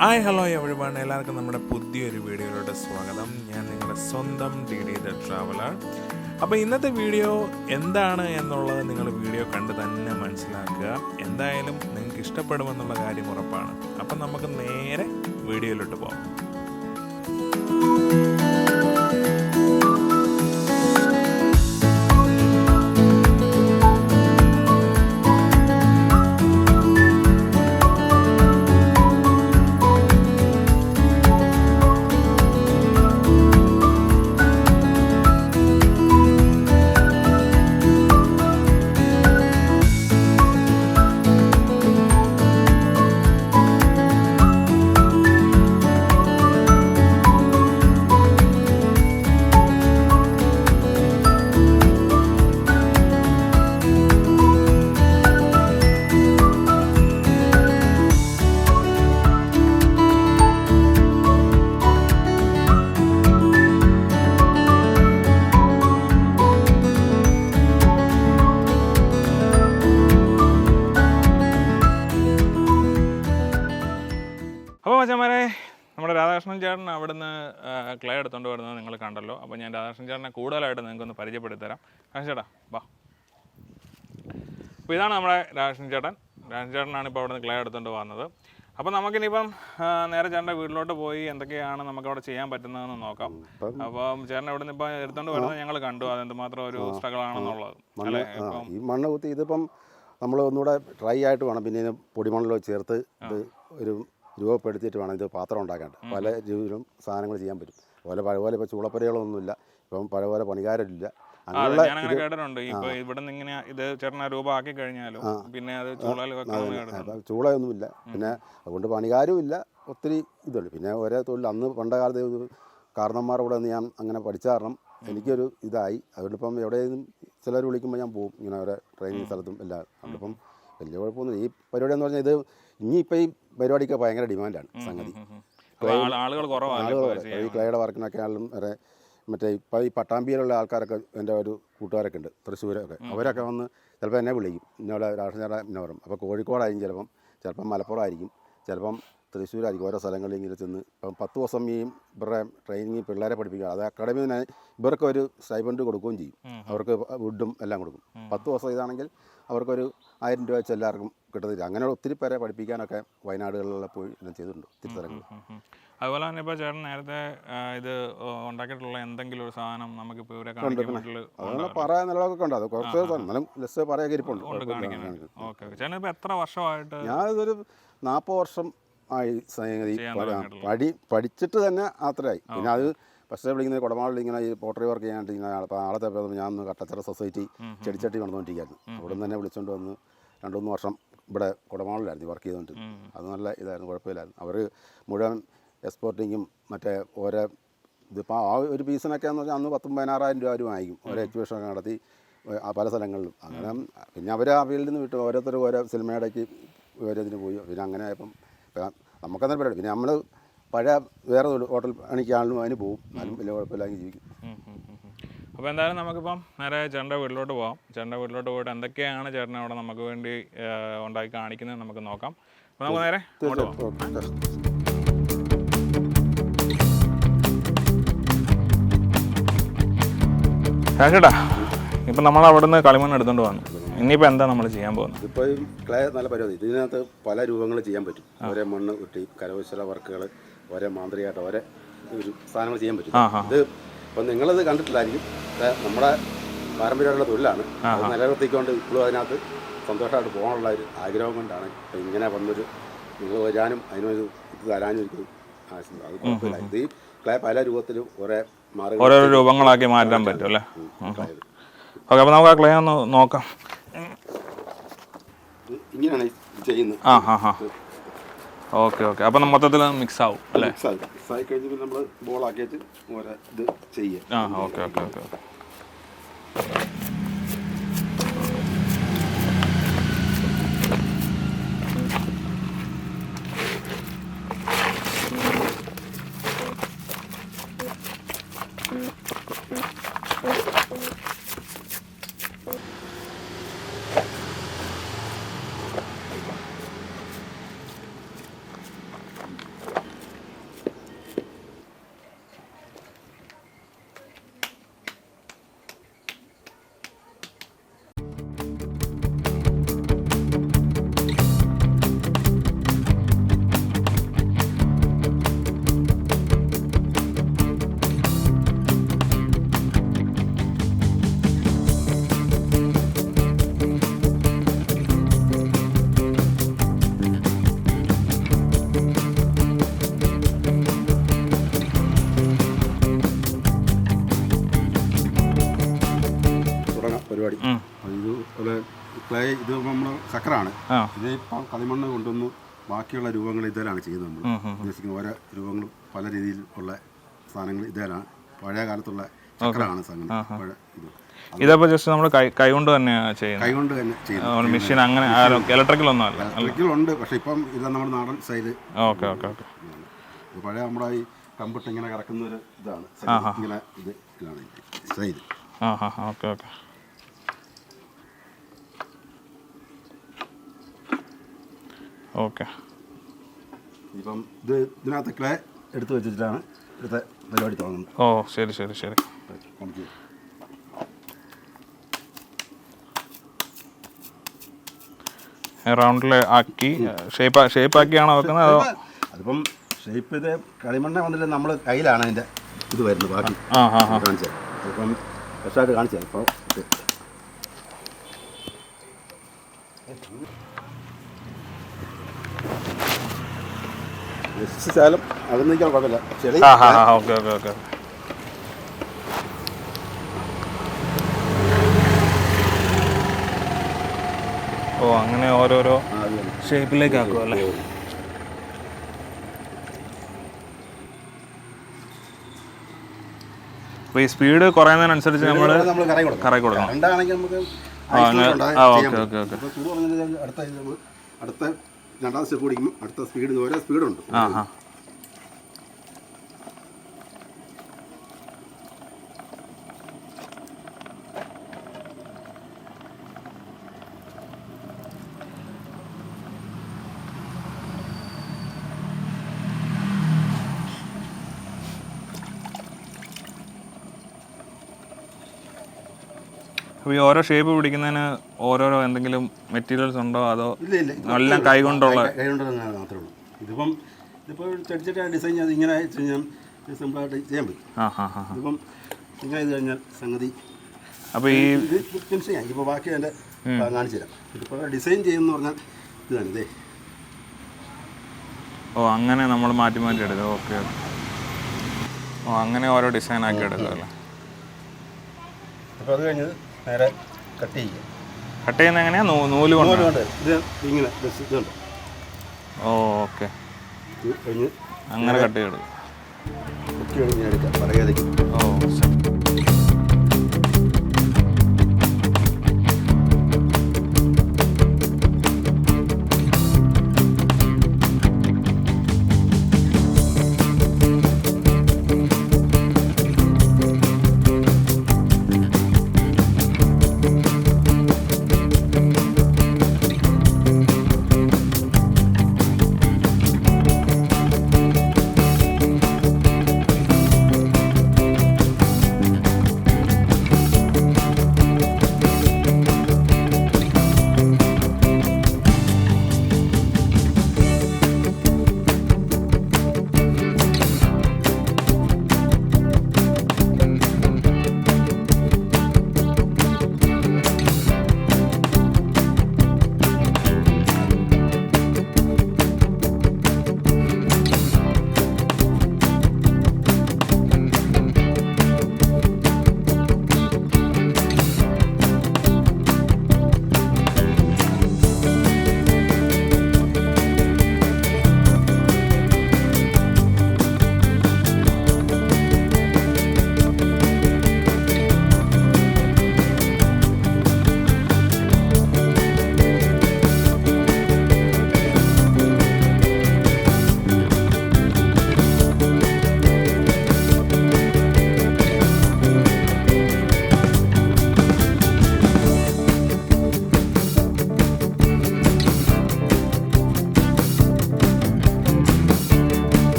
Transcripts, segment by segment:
Hi hello everyone, എല്ലാവർക്കും നമ്മുടെ പുതിയൊരു വീഡിയോയിലോട്ട് സ്വാഗതം. ഞാൻ നിങ്ങളുടെ സ്വന്തം DD ദ ട്രാവലർ. അപ്പോൾ ഇന്നത്തെ വീഡിയോ എന്താണ് എന്നുള്ളത് നിങ്ങൾ വീഡിയോ കണ്ട് തന്നെ മനസ്സിലാക്കുക. എന്തായാലും നിങ്ങൾക്ക് ഇഷ്ടപ്പെടുമെന്നുള്ള കാര്യം ഉറപ്പാണ്. അപ്പം നമുക്ക് നേരെ വീഡിയോയിലോട്ട് പോകാം. അപ്പോൾ മച്ചന്മാരെ, നമ്മുടെ രാധാകൃഷ്ണൻ ചേട്ടൻ അവിടുന്ന് ക്ലേ എടുത്തുകൊണ്ട് വരുന്നത് നിങ്ങൾ കണ്ടല്ലോ. അപ്പോൾ ഞാൻ രാധാകൃഷ്ണൻ ചേട്ടനെ കൂടുതലായിട്ട് നിങ്ങൾക്കൊന്ന് പരിചയപ്പെടുത്തരാം. രാധാകൃഷ്ണൻ ചേട്ടാ വാ. അപ്പോൾ ഇതാണ് നമ്മുടെ രാധാകൃഷ്ണൻ ചേട്ടൻ. രാധാകൃഷ്ണൻ ചേട്ടനാണ് ഇപ്പോൾ അവിടെ നിന്ന് ക്ലേ എടുത്തുകൊണ്ട് വന്നത്. അപ്പോൾ നമുക്കിനിയിപ്പം നേരെ ചേട്ടൻ്റെ വീട്ടിലോട്ട് പോയി എന്തൊക്കെയാണ് നമുക്കവിടെ ചെയ്യാൻ പറ്റുന്നതെന്ന് നോക്കാം. അപ്പം ചേട്ടൻ ഇവിടെ നിന്ന് ഇപ്പോൾ എടുത്തുകൊണ്ട് വരുന്നത് ഞങ്ങൾ കണ്ടു, അതെന്തുമാത്രം ഒരു സ്ട്രഗിൾ ആണെന്നുള്ളത്. ഈ മണ്ണ് കുത്തി ഇതിപ്പം നമ്മൾ ഒന്നുകൂടെ ഡ്രൈ ആയിട്ട് വേണം, പിന്നെ പൊടിമണ്ണിലോ ചേർത്ത് ഇത് ഒരു രൂപപ്പെടുത്തിയിട്ട് വേണം ഇത് പാത്രം ഉണ്ടാക്കാണ്ട്. പല രീതിയിലും സാധനങ്ങൾ ചെയ്യാൻ പറ്റും. അതുപോലെ പഴപോലെ ഇപ്പോൾ ചൂളപ്പുരകളൊന്നുമില്ല, ഇപ്പം പഴപോലെ പണിക്കാരില്ല. ഞാനങ്ങനെ കേട്ടിട്ടുണ്ട്. ഇപ്പൊ ഇവിടെ നിന്ന് ഇങ്ങനെ ഇത് ചേട്ടന രൂപമാക്കി കഴിഞ്ഞാലും പിന്നെ അത് ചൂളയൊന്നുമില്ല, പിന്നെ അതുകൊണ്ട് പണിക്കാരും ഇല്ല, ഒത്തിരി ഇതുണ്ട്. പിന്നെ ഒരേ തൊഴിൽ അന്ന് പണ്ട കാലത്ത് കാരണന്മാരുടെ കൂടെ ഞാൻ അങ്ങനെ പഠിച്ച കാരണം എനിക്കൊരു ഇതായി. അതുകൊണ്ടിപ്പം എവിടെയും ചിലർ വിളിക്കുമ്പോൾ ഞാൻ പോകും, ഇങ്ങനെ ഓരോ ട്രെയിനിങ് സ്ഥലത്തും എല്ലാം. അതുകൊണ്ടിപ്പം വലിയ കുഴപ്പമൊന്നും. ഈ പരിപാടി എന്ന് പറഞ്ഞാൽ ഇത് ഇനിയിപ്പോൾ ഈ പരിപാടിക്ക് ഭയങ്കര ഡിമാൻഡാണ് സംഗതി. ആളുകൾ ഈ ക്ലേയുടെ വർക്കിനൊക്കെ ആളും വരെ മറ്റേ ഇപ്പോൾ ഈ പട്ടാമ്പിയിലുള്ള ആൾക്കാരൊക്കെ എൻ്റെ ഒരു കൂട്ടുകാരൊക്കെ ഉണ്ട്, തൃശ്ശൂരൊക്കെ. അവരൊക്കെ വന്ന് ചിലപ്പോൾ എന്നെ വിളിക്കും, ഇന്നോടെ രാഷ്ട്രീയ എന്നെ പറയും. അപ്പോൾ കോഴിക്കോടായിരിക്കും, ചിലപ്പം മലപ്പുറമായിരിക്കും, ചിലപ്പം തൃശ്ശൂരായിരിക്കും. ഓരോ സ്ഥലങ്ങളിൽ ഇങ്ങനെ ചെന്ന് ഇപ്പം 10 ദിവസം ഈ ഇവരുടെ ട്രെയിനിങ് പിള്ളേരെ പഠിപ്പിക്കുക. അത് അക്കാഡമിയിൽ നിന്ന് ഇവർക്ക് ഒരു സ്റ്റൈപ്പൻഡ് കൊടുക്കുകയും ചെയ്യും, അവർക്ക് വുഡും എല്ലാം കൊടുക്കും. 10 ദിവസം ഇതാണെങ്കിൽ അവർക്കൊരു 1000 രൂപ വെച്ച് എല്ലാവർക്കും കിട്ടത്തില്ല. അങ്ങനെ ഒത്തിരി പേരെ പഠിപ്പിക്കാനൊക്കെ വയനാടുകളിൽ പോയി എല്ലാം ചെയ്തിട്ടുണ്ട്, ഒത്തിരി സ്ഥലങ്ങൾ. അതുപോലെ തന്നെ ഇപ്പോൾ ചേട്ടൻ നേരത്തെ ഇത് ഉണ്ടാക്കിയിട്ടുള്ള എന്തെങ്കിലും ഒരു സാധനം നമുക്കിപ്പോൾ ഇവരെ പറയാൻ നിലവൊക്കെ ഉണ്ട്. അത് കുറച്ച് എന്നാലും ലെസ് പറയാൻ ഇരിപ്പുണ്ട്. ചേട്ടൻ ഇപ്പോൾ എത്ര വർഷമായിട്ട്? ഞാനിതൊരു 40 വർഷം ആയി പഠിച്ചിട്ട് തന്നെ അത്രയായി. പിന്നെ അത് പക്ഷേ വിളിക്കുന്നത് കുടമാളിൽ ഇങ്ങനെ ഈ പോട്ടറി വർക്ക് ചെയ്യാനായിട്ട് ഇങ്ങനെ ആളത്തെ ഞാൻ ഒന്ന് കട്ടച്ചിറ സൊസൈറ്റി ചെടിച്ചട്ടി നടന്നുകൊണ്ടിരിക്കുകയായിരുന്നു. അവിടെ നിന്ന് തന്നെ വിളിച്ചുകൊണ്ട് വന്ന് 2-3 വർഷം ഇവിടെ കുടമാളിലായിരുന്നു വർക്ക് ചെയ്തുകൊണ്ട്. അത് നല്ല ഇതായിരുന്നു, കുഴപ്പമില്ലായിരുന്നു. അവർ മുഴുവൻ എക്സ്പോർട്ടിങ്ങും മറ്റേ ഓരോ ഇതിപ്പോൾ ആ ഒരു പീസിനൊക്കെ എന്ന് പറഞ്ഞാൽ അന്ന് 10,000-16,000 രൂപ ആയിരിക്കും ഓരോ എക്സിബിഷനൊക്കെ നടത്തി പല സ്ഥലങ്ങളിലും. അങ്ങനെ പിന്നെ അവർ ആ ഫീൽഡിൽ നിന്ന് വിട്ടു, ഓരോരുത്തരും ഓരോ സിനിമയുടെക്ക് ഓരോ ഇതിന് പോയി. പിന്നെ അങ്ങനെ ആയപ്പം നമുക്കന്നേരം പരിപാടി. പിന്നെ നമ്മൾ പഴയ വേറെ ഹോട്ടൽ പണിക്കാണെങ്കിലും അതിന് പോകും, എന്നാലും വലിയ കുഴപ്പമില്ലാതെ ജീവിക്കും. അപ്പോൾ എന്തായാലും നമുക്കിപ്പം നേരെ ചേട്ടൻ്റെ വീട്ടിലോട്ട് പോകാം. ചേട്ടൻ്റെ വീട്ടിലോട്ട് പോയിട്ട് എന്തൊക്കെയാണ് ചേട്ടൻ അവിടെ നമുക്ക് വേണ്ടി ഉണ്ടാക്കി കാണിക്കുന്നത് നമുക്ക് നോക്കാം. അപ്പോൾ നമുക്ക് നേരെ ചേട്ടാ, ഇപ്പം നമ്മൾ അവിടെ നിന്ന് കളിമണ്ണ് എടുത്തുകൊണ്ട് വന്നു. ഇനിയിപ്പോൾ എന്താ നമ്മൾ ചെയ്യാൻ പോകുന്നത്? ഇപ്പോൾ ഈ ക്ലേ നല്ല പരിപാടി. ഇതിനകത്ത് പല രൂപങ്ങൾ ചെയ്യാൻ പറ്റും. ഓരോ മണ്ണ് കുട്ടി കരകൗശല വർക്കുകൾ, ഓരോ മാന്ത്രികമായിട്ട് ഓരോ ഒരു സാധനങ്ങൾ ചെയ്യാൻ പറ്റും. ഇത് ഇപ്പം നിങ്ങളത് കണ്ടിട്ടില്ലായിരിക്കും, നമ്മുടെ പാരമ്പര്യമായിട്ടുള്ള തൊഴിലാണ്. അത് നിലനിർത്തിക്കൊണ്ട് ഇപ്പോഴും അതിനകത്ത് സന്തോഷമായിട്ട് പോകാനുള്ള ഒരു ആഗ്രഹം കൊണ്ടാണ് ഇപ്പം ഇങ്ങനെ വന്നൊരു നിങ്ങൾ വരാനും അതിനൊരു ഇത് തരാനും ഒരു ആശങ്ക. അത് കുഴപ്പമില്ല. ഇത് ഈ ക്ലേ പല രൂപത്തിലും ഓരോ രൂപങ്ങളാക്കി മാറ്റാൻ പറ്റും അല്ലേ? ഓക്കെ, അപ്പോൾ നമുക്ക് ആ ക്ലേ ഒന്ന് നോക്കാം. ഇങ്ങനെയാണ് ചെയ്യുന്നത്. Okay okay. അപ്പം മൊത്തത്തിൽ മിക്സ് ആവും അല്ലേ? മിക്സ് ആയി കഴിഞ്ഞ് നമ്മൾ ബോളാക്കിയിട്ട് ഓരോ ഇത് ചെയ്യാം. Okay okay okay okay. പരിപാടി. ഇതുപോലെ ക്ലേ ഇത് നമ്മൾ ചക്രമാണ്. ഇതിപ്പോൾ കളിമണ്ണ് കൊണ്ടുവന്ന് ബാക്കിയുള്ള രൂപങ്ങൾ ഇതിലാണ് ചെയ്യുന്നത്. നമ്മൾ ഉദ്ദേശിക്കുന്ന ഓരോ രൂപങ്ങളും പല രീതിയിലുള്ള സാധനങ്ങൾ ഇതിലാണ്. പഴയ കാലത്തുള്ള ചക്രമാണ് സംഗതി. ഇതപ്പോൾ ജസ്റ്റ് നമ്മൾ കൈകൊണ്ട് തന്നെ ചെയ്യുന്നത്. കൈകൊണ്ട് തന്നെ ചെയ്യുന്നത്. മെഷീൻ അങ്ങനെ ഇലക്ട്രിക്കൽ ഒന്നും അല്ല. ഇലക്ട്രിക്കൽ ഉണ്ട്, പക്ഷേ ഇപ്പം ഇത് നമ്മുടെ നാടൻ സ്റ്റൈല്. Okay okay okay. പഴയ നമ്മുടെ ഈ കമ്പിട്ട് ഇങ്ങനെ കിടക്കുന്ന ഒരു ഇതാണ് ഇങ്ങനെ ഇത് ഇതാണ് സ്റ്റൈൽ. Okay okay. ഓക്കെ. ഇപ്പം ഇത് ഇതിനകത്ത് ക്ലേ എടുത്ത് വെച്ചിട്ടാണ് ഇവിടുത്തെ പരിപാടി തുടങ്ങുന്നത്. ഓ ശരി ശരി ശരി. റൗണ്ടിൽ ആക്കി ഷേപ്പ് ആക്കിയാണോ വെക്കുന്നത് അതോ? അതിപ്പം ഷേപ്പ് ഇത് കളിമണ്ണ വന്നിട്ട് നമ്മൾ കയ്യിലാണ് അതിൻ്റെ ഇത് വരുന്നത്. ബാക്കി കാണിച്ചത് അതിപ്പം ഫ്രഷായിട്ട് കാണിച്ചത്. ഇപ്പോൾ ശാലം അകന്നിരിക്കാൻ കുഴപ്പമില്ല. ചെളി ഓക്കെ ഓക്കെ ഓക്കെ. ഓ അങ്ങനെ ഓരോരോ ഷേപ്പിലേക്ക് ആക്കുക അല്ലേ? അപ്പോൾ ഈ സ്പീഡ് കുറയുന്നതിനനുസരിച്ച് നമ്മൾ കറക്കി കൊടുക്കണം. അടുത്ത രണ്ടാം സ്റ്റെപ്പ് പിടിക്കുമ്പോൾ അടുത്ത സ്പീഡ് ഓരോ സ്പീഡുണ്ട്. അപ്പോൾ ഈ ഓരോ ഷേപ്പ് പിടിക്കുന്നതിന് ഓരോരോ എന്തെങ്കിലും മെറ്റീരിയൽസ് ഉണ്ടോ അതോ എല്ലാം കൈകൊണ്ടുള്ള? കൈകൊണ്ടുള്ള മാത്രമേ ഉള്ളൂ. ഇതിപ്പോൾ ചെടിച്ചട്ടി ഡിസൈൻ ചെയ്ത് ഇങ്ങനെ ചെയ്യാൻ സിമ്പിളായിട്ട് ചെയ്യാൻ പറ്റും. ഇതിപ്പം ഇങ്ങനെ ചെയ്ത് കഴിഞ്ഞാൽ സംഗതി. അപ്പോൾ ഈ ഫിനിഷ് ചെയ്യാം. ഇപ്പോൾ ബാക്കി അതിൻ്റെ കാണിച്ചു തരാം. ഇതിപ്പോൾ ഡിസൈൻ ചെയ്യുമെന്ന് പറഞ്ഞാൽ ഇതാണ് ഇതേ. ഓ അങ്ങനെ നമ്മൾ മാറ്റി മാറ്റി എടുക്കുക. ഓക്കെ. ഓ അങ്ങനെ ഓരോ ഡിസൈൻ ആക്കി എടുക്കുക അല്ലേ? അപ്പോൾ അത് കഴിഞ്ഞത് നേരെ കട്ട് ചെയ്യുക. കട്ട് ചെയ്യുന്നത് എങ്ങനെയാ? നൂല് കൊണ്ട് ഇത് ഇങ്ങനെ ഇതുണ്ട്. ഓ ഓക്കെ. കഴിഞ്ഞ് അങ്ങനെ കട്ട് ചെയ്തെടുക്കും. കുക്കി കഴിഞ്ഞ് എടുക്കാം പറയാതിരിക്കും. ഓ ശരി.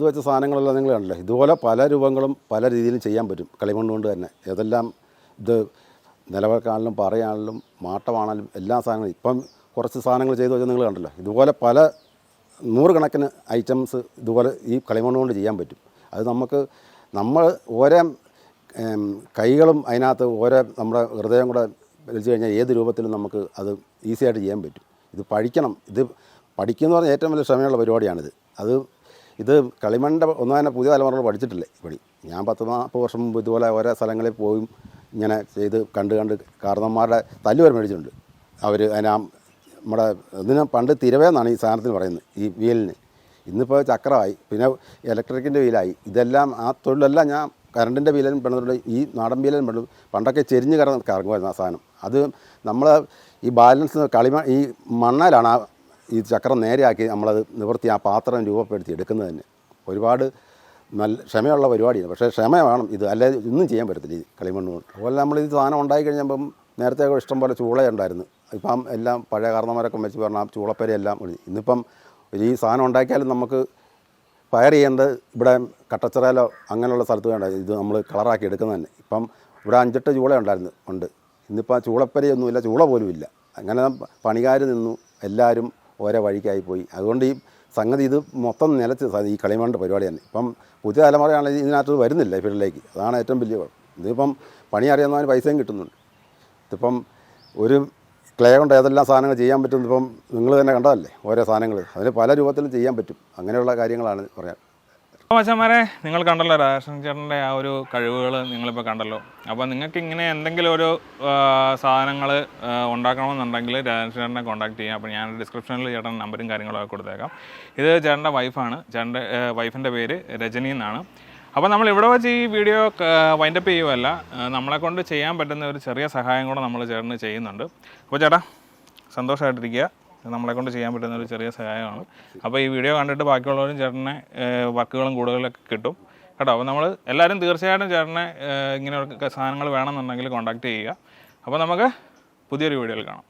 അത് വെച്ച സാധനങ്ങളെല്ലാം നിങ്ങൾ കണ്ടില്ലേ, ഇതുപോലെ പല രൂപങ്ങളും പല രീതിയിലും ചെയ്യാൻ പറ്റും കളിമണ്ണ് കൊണ്ട് തന്നെ. ഏതെല്ലാം ഇത് നിലവിളക്കാണെങ്കിലും പറയാണെങ്കിലും മാട്ടമാണെങ്കിലും എല്ലാ സാധനങ്ങളും ഇപ്പം കുറച്ച് സാധനങ്ങൾ ചെയ്തു വെച്ചാൽ നിങ്ങൾ കണ്ടല്ലോ, ഇതുപോലെ പല 100 കണക്കിന് ഐറ്റംസ് ഇതുപോലെ ഈ കളിമണ്ണ് കൊണ്ട് ചെയ്യാൻ പറ്റും. അത് നമ്മൾ ഓരോ കൈകളും അതിനകത്ത് ഓരോ നമ്മുടെ ഹൃദയം കൂടെ വലിച്ചു കഴിഞ്ഞാൽ ഏത് രൂപത്തിലും നമുക്ക് അത് ഈസിയായിട്ട് ചെയ്യാൻ പറ്റും. ഇത് പഠിക്കണം. ഇത് പഠിക്കുന്ന പറഞ്ഞാൽ ഏറ്റവും വലിയ ക്ഷമയുള്ള പരിപാടിയാണിത്. ഇത് കളിമണ്ണിൻ്റെ ഒന്നും തന്നെ പുതിയ തലമുറകൾ പഠിച്ചിട്ടില്ല. ഇവിടെ ഞാൻ 10-40 വർഷം മുമ്പ് ഇതുപോലെ ഓരോ സ്ഥലങ്ങളിൽ പോയും ഇങ്ങനെ ചെയ്ത് കണ്ട് കാരണന്മാരുടെ തല്ല് വരെ മേടിച്ചിട്ടുണ്ട്. അവർ നമ്മുടെ ഇതിന് പണ്ട് തിരവേന്നാണ് ഈ സാധനത്തിന് പറയുന്നത്, ഈ വീലിന്. ഇന്നിപ്പോൾ ചക്രമായി, പിന്നെ ഇലക്ട്രിക്കിൻ്റെ വീലായി. ഇതെല്ലാം ആ തൊഴിലെല്ലാം ഞാൻ കറണ്ടിൻ്റെ വീലും പെടുന്നുണ്ട്, ഈ നാടൻ വീലും പെടും. പണ്ടൊക്കെ ചെരിഞ്ഞ് കറങ്ങുമായിരുന്നു ആ സാധനം. അത് നമ്മൾ ഈ ബാലൻസ് ഈ മണ്ണാലാണ് ഈ ചക്രം നേരെയാക്കി നമ്മളത് നിവർത്തി ആ പാത്രം രൂപപ്പെടുത്തി എടുക്കുന്നത് തന്നെ. ഒരുപാട് നല്ല ക്ഷമയുള്ള പരിപാടിയാണ്. പക്ഷേ ക്ഷമ വേണം. ഇത് അല്ലെ ഒന്നും ചെയ്യാൻ പറ്റത്തില്ല ഈ കളിമണ്ണ് കൊണ്ട്. അതുപോലെ നമ്മൾ ഈ സാധനം ഉണ്ടായി കഴിഞ്ഞപ്പം നേരത്തെ ഇഷ്ടംപോലെ ചൂളയുണ്ടായിരുന്നു. ഇപ്പം എല്ലാം പഴയ കാരണന്മാരൊക്കെ വെച്ച് പറഞ്ഞാൽ ചൂളപ്പരയെല്ലാം ഇന്നിപ്പം ഈ സാധനം ഉണ്ടാക്കിയാലും നമുക്ക് ഫയർ ചെയ്യേണ്ടത് ഇവിടെ കട്ടച്ചിറയിലോ അങ്ങനെയുള്ള സ്ഥലത്ത് വേണ്ട. ഇത് നമ്മൾ കളറാക്കി എടുക്കുന്നത് തന്നെ. ഇപ്പം ഇവിടെ 5-8 ചൂള ഉണ്ട്. ഇന്നിപ്പോൾ ചൂളപ്പരയൊന്നുമില്ല, ചൂള പോലും ഇല്ല. അങ്ങനെ പണിക്കാർ നിന്നു, എല്ലാവരും ഓരോ വഴിക്കായി പോയി. അതുകൊണ്ട് ഈ സംഗതി ഇത് മൊത്തം നിലച്ച് ഈ കളിമണ്ണിൻ്റെ പരിപാടി തന്നെ. ഇപ്പം പുതിയ തലമുറയാണെങ്കിൽ ഇതിനകത്ത് വരുന്നില്ല ഈ ഫീൽഡിലേക്ക്. അതാണ് ഏറ്റവും വലിയ കുഴപ്പം. ഇതിപ്പം പണി അറിയാവുന്നതിന് പൈസയും കിട്ടുന്നുണ്ട്. ഇതിപ്പം ഒരു ക്ലേ കൊണ്ട് ഏതെല്ലാം സാധനങ്ങൾ ചെയ്യാൻ പറ്റും ഇപ്പം നിങ്ങൾ തന്നെ കണ്ടതല്ലേ ഓരോ സാധനങ്ങൾ. അതിന് പല രൂപത്തിലും ചെയ്യാൻ പറ്റും. അങ്ങനെയുള്ള കാര്യങ്ങളാണ് പറയാൻ. മച്ചന്മാരെ, നിങ്ങൾ കണ്ടല്ലോ രാജേഷൻ ചേട്ടൻ്റെ ആ ഒരു കഴിവുകൾ നിങ്ങളിപ്പോൾ കണ്ടല്ലോ. അപ്പോൾ നിങ്ങൾക്ക് ഇങ്ങനെ എന്തെങ്കിലും ഒരു സാധനങ്ങൾ ഉണ്ടാക്കണമെന്നുണ്ടെങ്കിൽ രാജേഷൻ ചേട്ടനെ കോൺടാക്ട് ചെയ്യാം. അപ്പോൾ ഞാൻ ഡിസ്ക്രിപ്ഷനിൽ ചേട്ടൻ നമ്പറും കാര്യങ്ങളൊക്കെ കൊടുത്തേക്കാം. ഇത് ചേട്ടൻ്റെ വൈഫാണ്. ചേട്ടൻ്റെ വൈഫിൻ്റെ പേര് രജനി എന്നാണ്. അപ്പോൾ നമ്മൾ ഇവിടെ വെച്ച് ഈ വീഡിയോ വൈൻഡപ്പ് ചെയ്യുമല്ല, നമ്മളെക്കൊണ്ട് ചെയ്യാൻ പറ്റുന്ന ഒരു ചെറിയ സഹായം കൂടെ നമ്മൾ ചേട്ടന് ചെയ്യുന്നുണ്ട്. അപ്പോൾ ചേട്ടാ സന്തോഷമായിട്ടിരിക്കുക. നമ്മളെക്കൊണ്ട് ചെയ്യാൻ പറ്റുന്ന ഒരു ചെറിയ സഹായമാണ്. അപ്പോൾ ഈ വീഡിയോ കണ്ടിട്ട് ബാക്കിയുള്ളവരും ചേട്ടനെ വർക്കുകളും കൂടുതലൊക്കെ കിട്ടും കേട്ടോ. അപ്പോൾ നമ്മൾ എല്ലാവരും തീർച്ചയായിട്ടും ചേട്ടനെ ഇങ്ങനെ സാധനങ്ങൾ വേണമെന്നുണ്ടെങ്കിൽ കോൺടാക്ട് ചെയ്യുക. അപ്പോൾ നമുക്ക് പുതിയൊരു വീഡിയോയിൽ കാണാം.